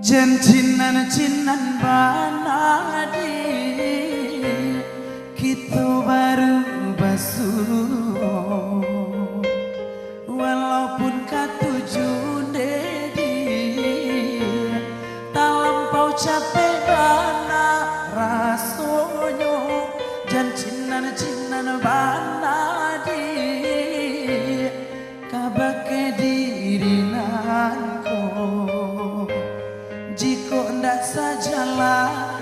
Cinan-cinan banadi kita baru basuh walaupun katuju dedi tak lampau capek bana rasonyo jan cinan-cinan banadi kabake dirinanku jika ndak sajalah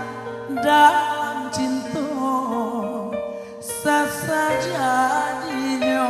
dalam cinta sasajadinya.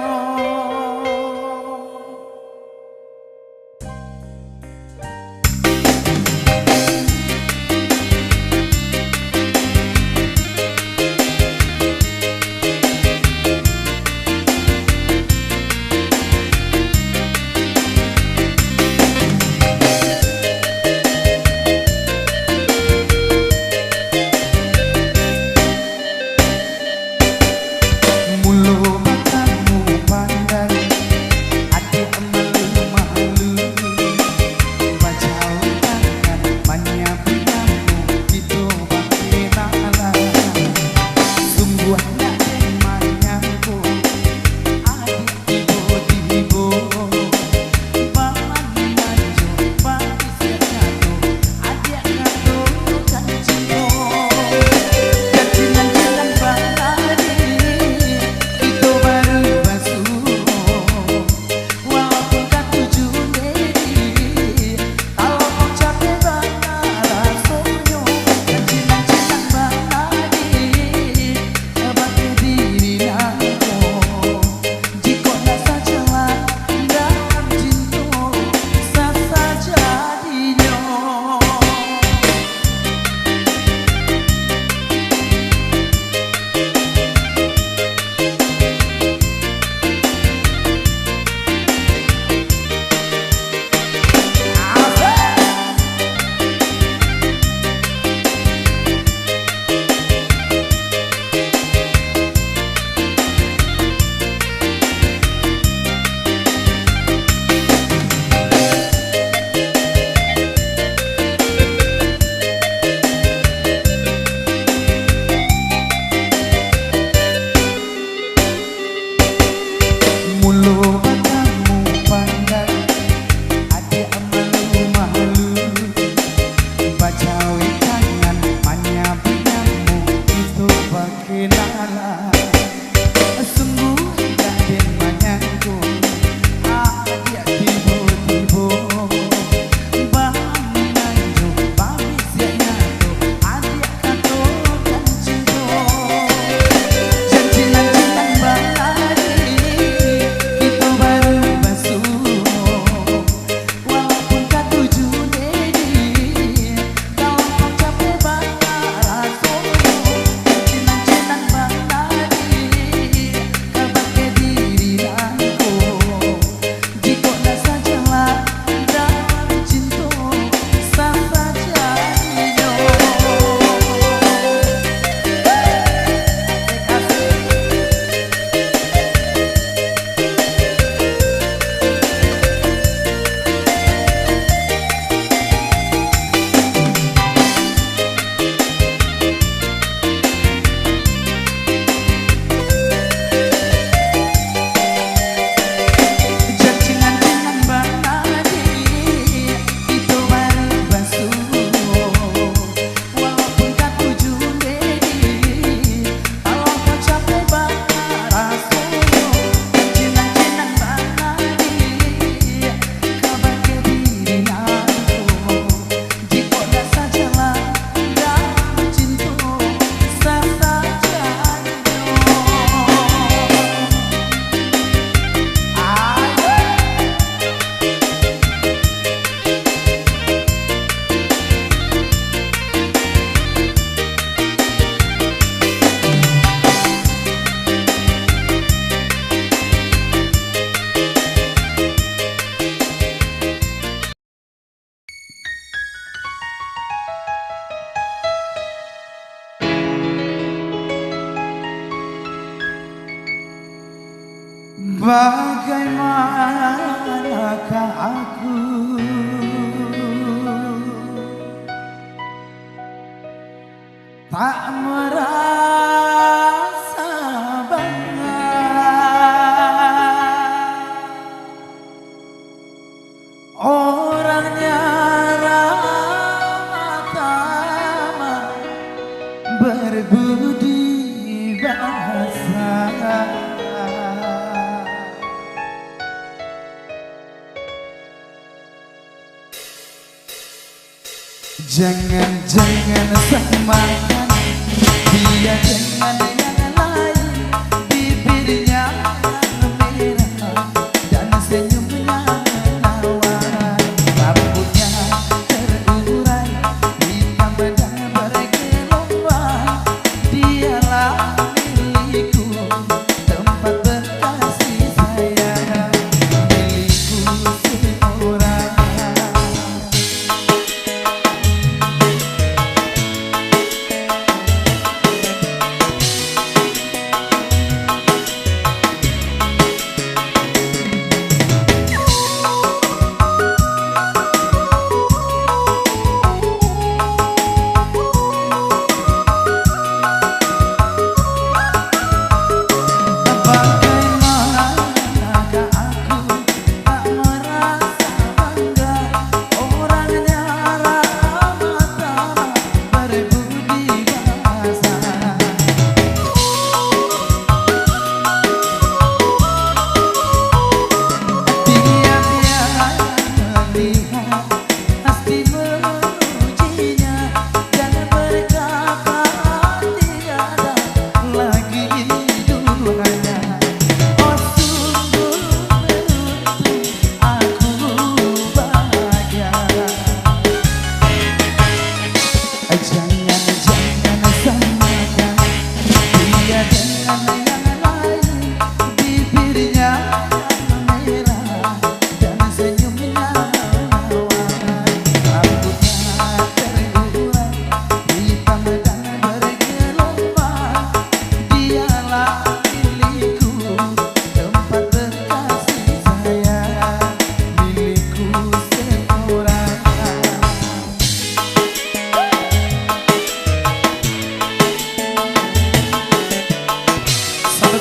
Bagaimanakah aku Jangan-jangan samakan dia dengan yang lain, bibirnya merah dan senyumnya menawan, rambutnya terurai hitam dan bergelombang. Dialah milikku, tempat berkasih sayang, milikku seorang.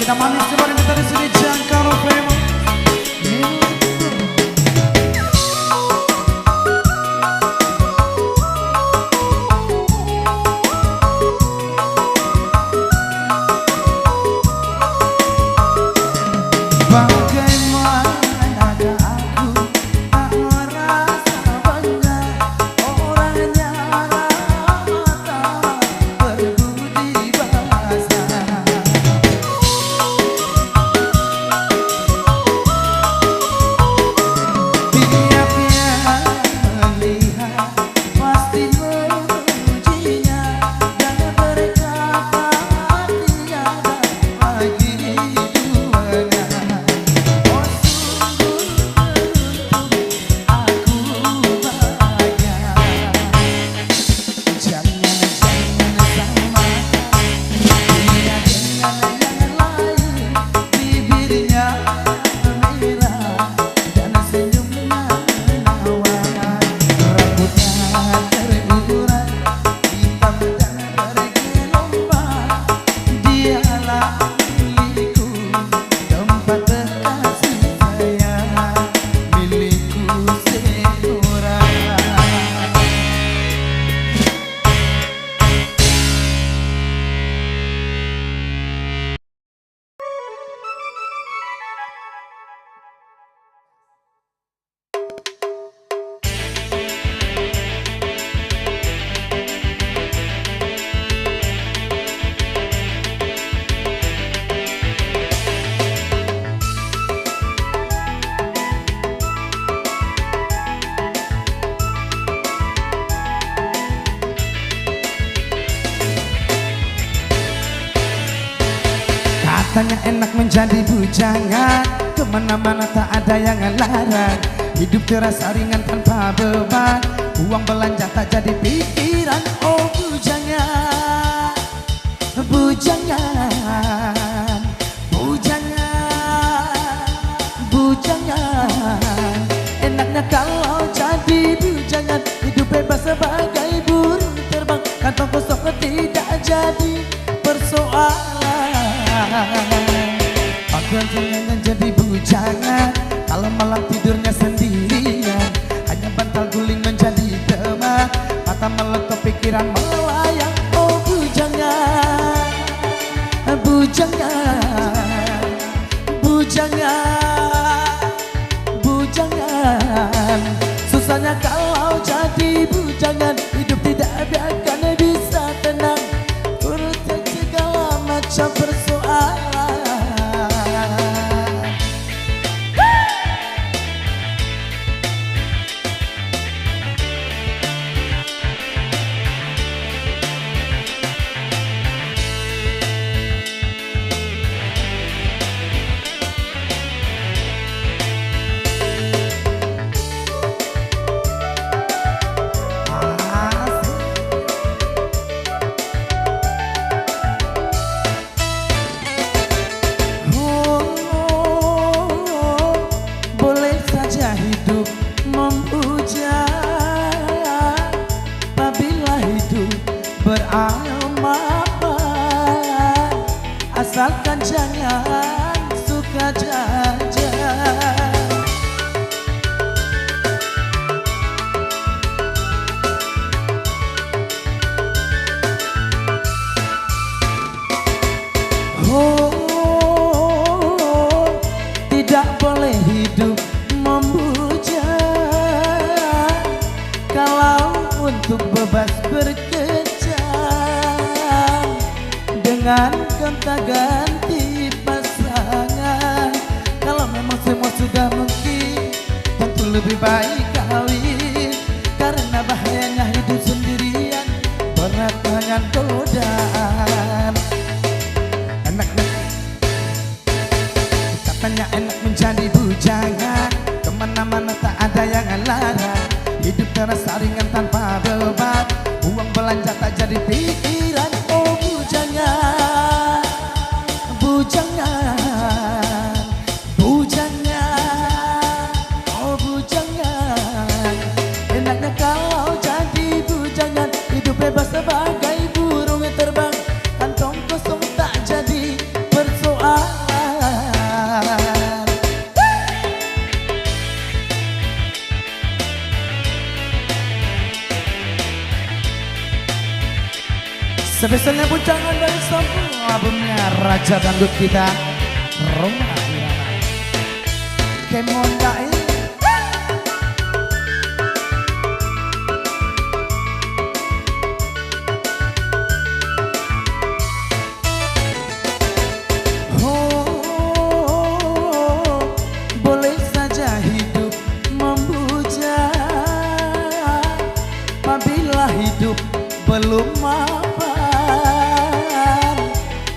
Kita manis kemarin kita di sini Jangkaro Premo. Katanya enak menjadi bujangan, kemana-mana tak ada yang larang. Hidup terasa ringan tanpa beban, uang belanja tak jadi pikiran. Oh bujangan, bujangan, bujangan, bujangan. Enaknya kalau jadi bujangan, hidup bebas sebagai burung terbang. Kantong kosong tidak jadi persoalan. Bagaimana jadi bujangan kalau malam tidurnya sendirian, hanya bantal guling menjadi teman, mata meletup pikiran melayang. Oh bujangan, bujangan, bujangan, bujangan. Susahnya kalau jadi bujangan, hidup hidup memuja, apabila hidup beramal, asalkan jangan suka jajan. Oh, tidak boleh hidup memuja, kalau untuk bebas berkecam dengan gonta-ganti pasangan. Kalau memang semua sudah mungkin, tentu lebih baik kawin, karena bahayanya hidup sendirian, berat dengan godaan. Katanya enak menjadi bujangan, kemana-mana tak ada yang larang. Hidup terasa ringan tanpa beban, uang belanja tak jadi pikiran. Oh bujangan, bujangan, bujangan, oh bujangan. Enaknya kalau jadi bujangan, hidup bebas sebagai burung yang terbang, kantong kosong tak jadi persoalan. Spesialnya bujangan dari semua albumnya Raja Dangdut kita, Roma Irama, Kemon Dai. Oh, boleh saja hidup memuja, apabila hidup belum mapan,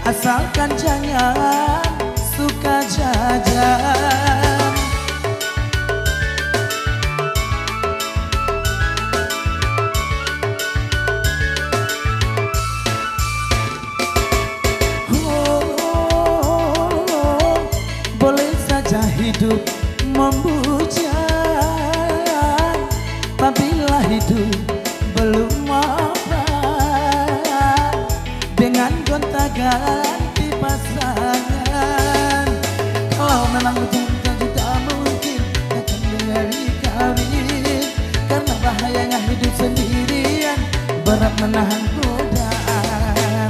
asalkan jangan suka jajan. Oh, boleh saja hidup memuja, apabila hidup belum mapan, dengan gonta-ganti pasangan. Kalau memang cinta tidak mungkin, takkan dari kawin, karena bahayanya hidup sendirian, berat menahan godaan.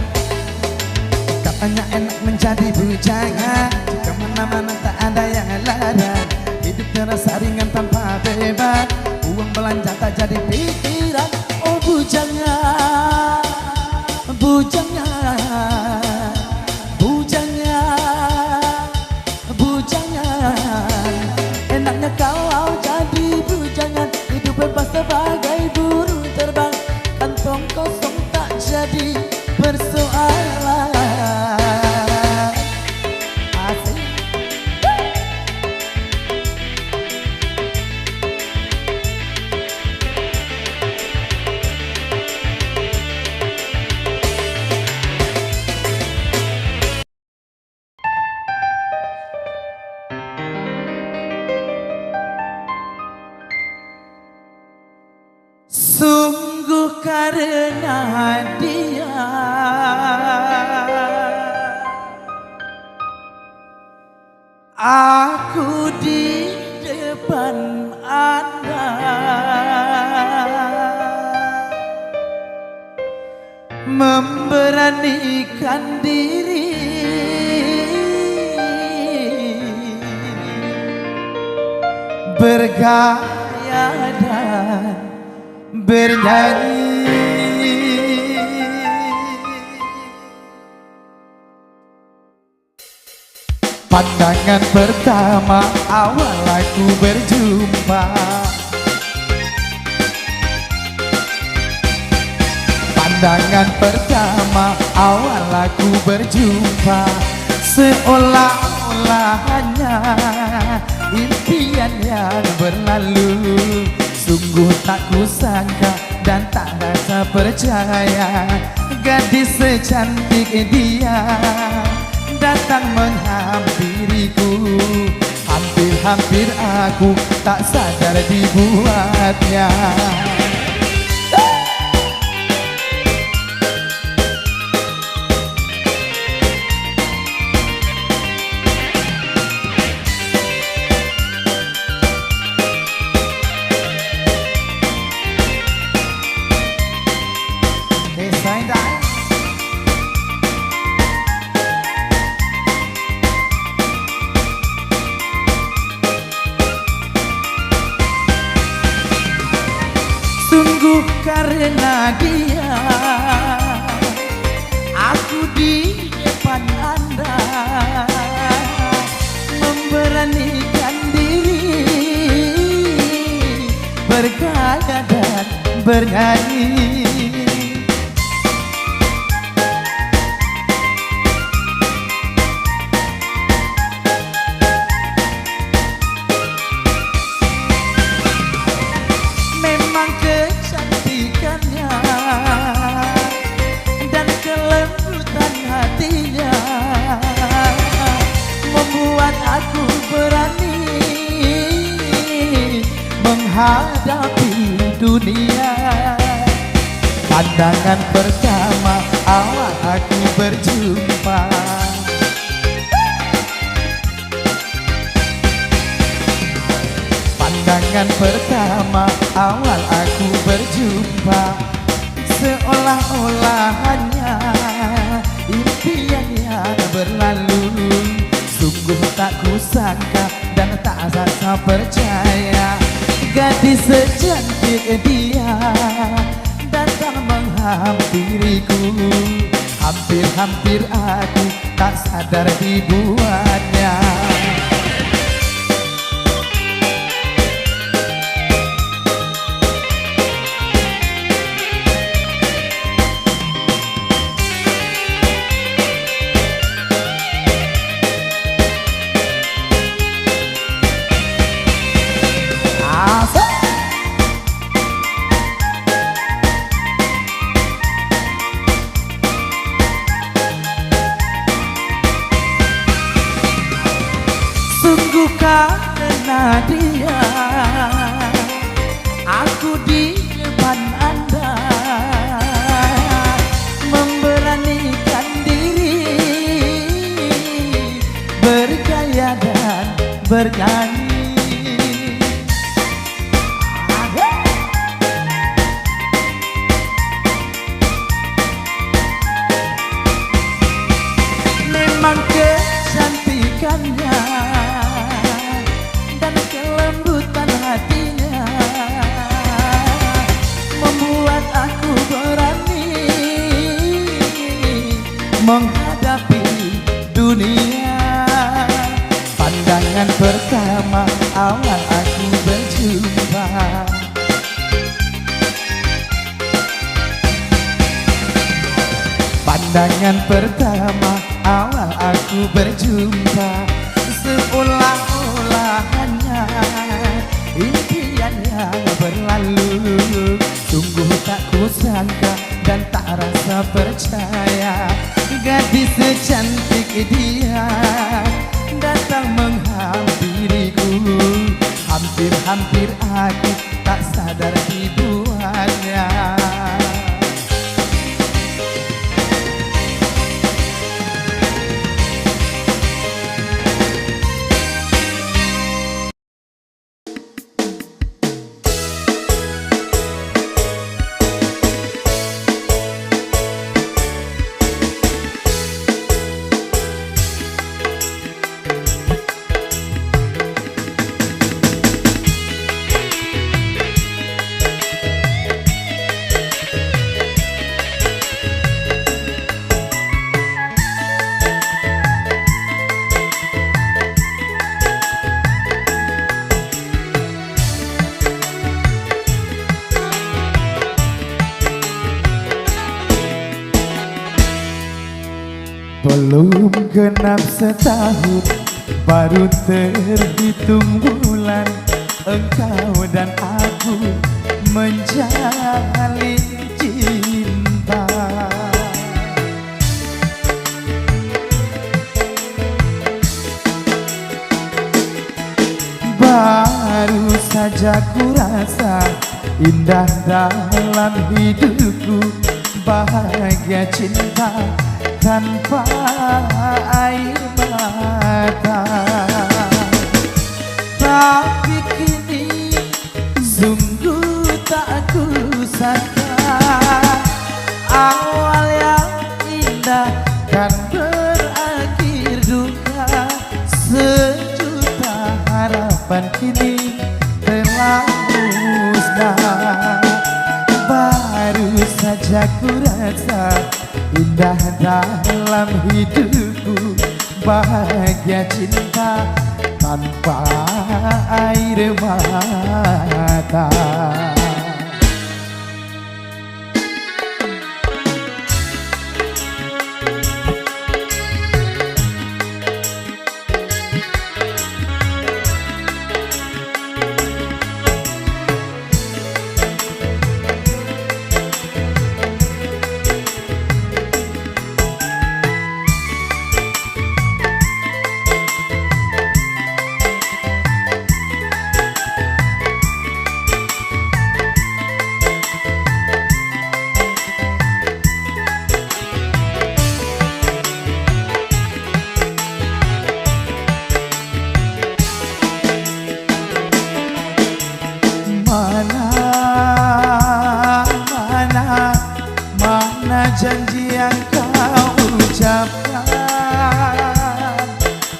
Katanya enak menjadi bujangan, kemana-mana tak ada yang larang. Hidup terasa ringan tanpa beban, uang belanja tak jadi pikiran. Oh bujangan, bujangan, bujangan, bujangan. Enaknya kalau jadi bujangan, hidup bebas sebagai burung terbang, kantong kosong tak jadi persoalan. Asik. Sungguh karena dia aku di depan Anda, memberanikan diri bergaya dan bernyanyi. Pandangan pertama awal aku berjumpa, pandangan pertama awal aku berjumpa, seolah-olah hanya impian yang berlalu. Sungguh tak kusangka dan tak rasa percaya, gadis secantik dia datang menghampiriku. Hampir-hampir aku tak sadar dibuatnya. Sungguh karena dia aku di depan Anda memberanikan diri bergaya dan bernyanyi. Dan kelembutan hatinya membuat aku berani menghadapi dunia. Pandangan pertama awal aku berjumpa, pandangan pertama awal aku berjumpa, seolah-olah hanya impian yang berlalu. Sungguh tak kusangka dan tak rasa percaya, gadis secantik dia datang menghampiriku. Hampir-hampir aku tak sadar dibuatnya. Sungguh karena dia aku di depan Anda memberanikan diri bergaya dan bernyanyi. Memang kecantikannya dan kelembutan hatinya membuat aku berani menghadapi dunia. Pandangan pertama awal aku berjumpa, pandangan pertama awal aku berjumpa, seolah-olah hanya impian yang berlalu. Sungguh tak kusangka dan tak rasa percaya, gadis secantik dia datang menghampiriku. Hampir-hampir aku tak sadar dibuatnya. Belum genap setahun, baru terhitung bulan engkau dan aku menjalin cinta. Baru saja ku rasa indah dalam hidupku, bahagia cinta tanpa air mata. Tapi kini sungguh tak ku sangka, awal yang indah kan berakhir duka. Sejuta harapan kini telah musnah. Baru saja ku rasa indah dalam hidupku, bahagia cinta tanpa air mata. Mana janji yang kau ucapkan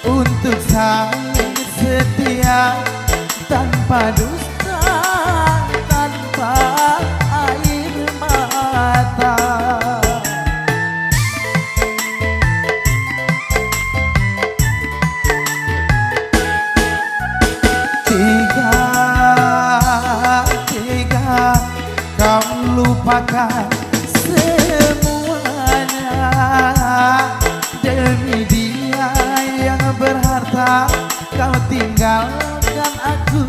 untuk saling setia tanpa dusta, tanpa air mata. Tega kau lupakan semuanya demi dia yang berharta. Kau tinggalkan aku,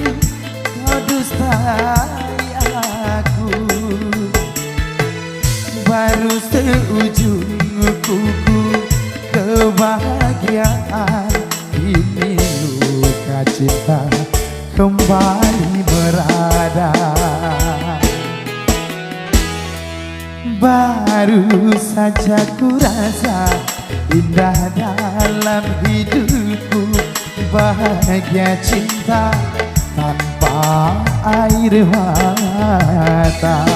kau dustai aku. Baru seujung kuku kebahagiaan, ini luka cinta kembali berada. Baru saja ku rasa indah dalam hidupku, bahagia cinta tanpa air mata.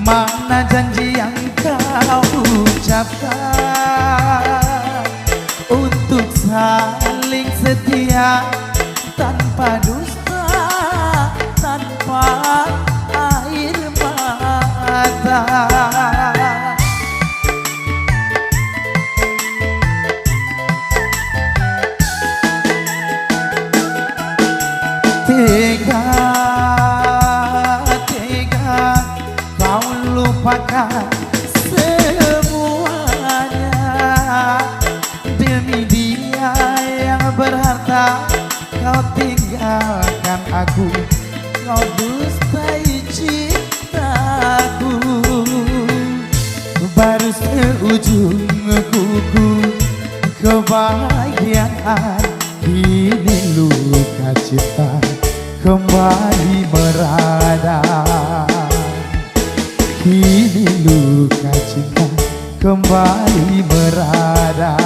Mana janji yang kau ucapkan untuk saling setia tanpa dusta, tanpa air mata. Tega kau lupakan semuanya demi dia yang berharta. Kau tinggalkan aku, kau dustai cintaku. Baru seujung kuku kebahagiaan, kini luka cinta kembali merada. Kini luka cinta kembali merada.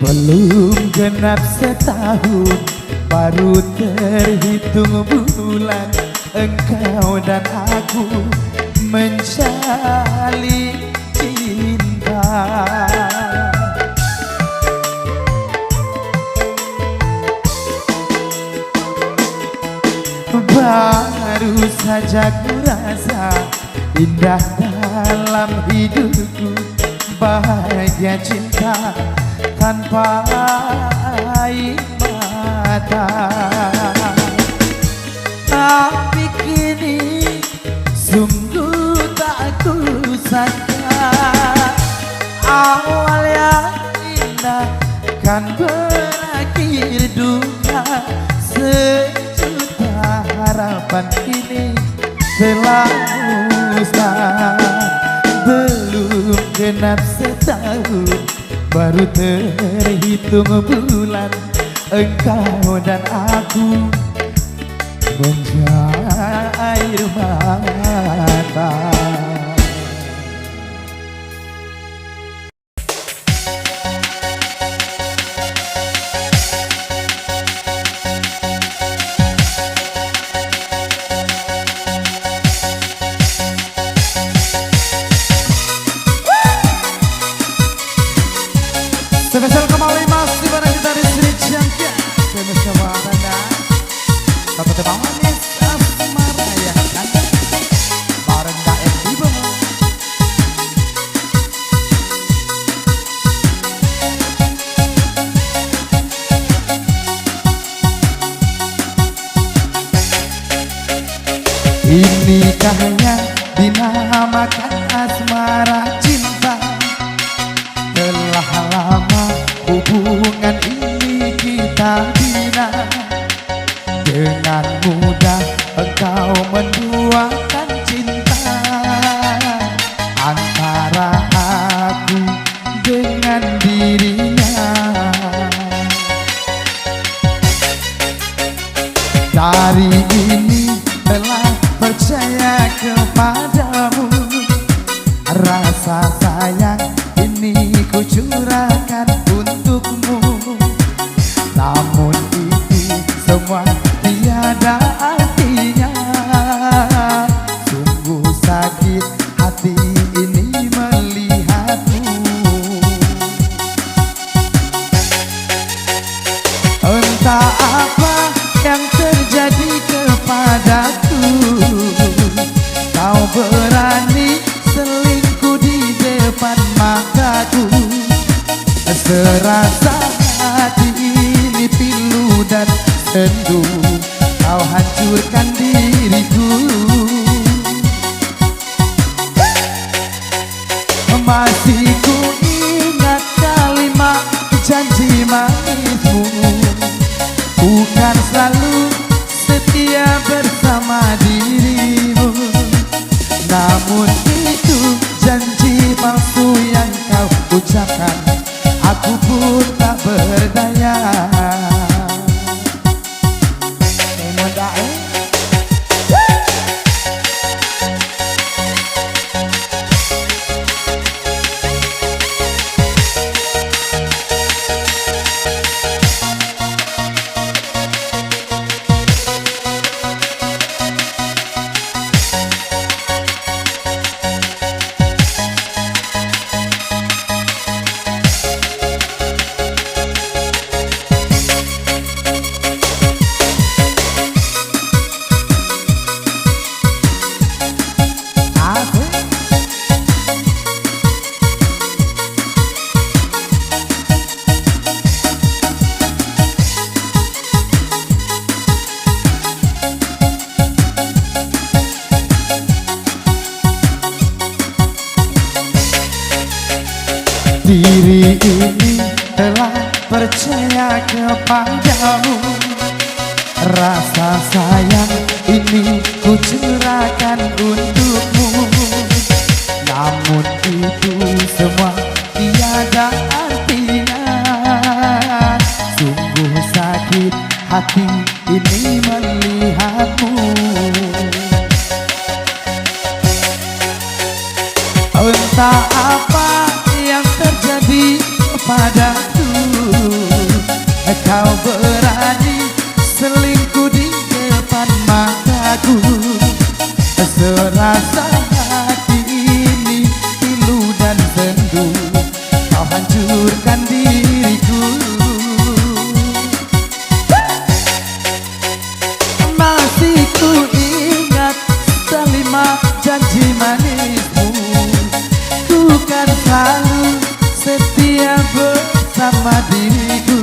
Belum genap setahun, baru terhitung bulan engkau dan aku menjalin cinta. saja ku rasa indah dalam hidupku, bahagia cinta tanpa air mata. Tapi kini sungguh tak ku sangka awal yang indah kan berakhir duka. Sejuta harapan kini telah musnah. Belum genap setahun, baru terhitung bulan engkau dan aku menjair mata. Spesial kembali masih bareng kita di Sri Champion. Spesial warna satu tebang manis asmara ya kan. Bareng Daeng Ibu. Inikah yang dinamakan asmara cinta? Telah lama hubungan ini kita bina. Dengan mudah engkau menduakan cinta antara aku dengan dirinya. Dari ini telah percaya kepadamu, rasa sayang ini ku curahkan untukmu. Namun itu semua tiada artinya. Sungguh sakit hati ini melihatmu. Entah apa yang terjadi kepadaku, kau berani selingkuh di depan mataku. Serasa hati ini pilu dan sendu, kau hancurkan diriku. Masih ku ingat kalimat janji manismu, bukan selalu setia bersama dirimu. Namun itu janji palsu yang kau ucapkan, aku pun tak berdaya. Diri ini telah percaya kepadamu, rasa sayang ini ku curahkan untukmu. Namun itu semua tiada artinya. Sungguh sakit hati ini melihatmu. Entah apa yang terjadi padaku, kau berani selingkuh di depan mataku. Serasa hati ini pilu dan sendu, kau hancurkan diriku. Masih ku ingat bersama diriku.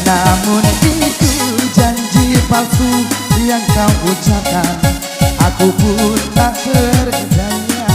Namun itu janji palsu yang kau ucapkan, aku pun tak berdaya.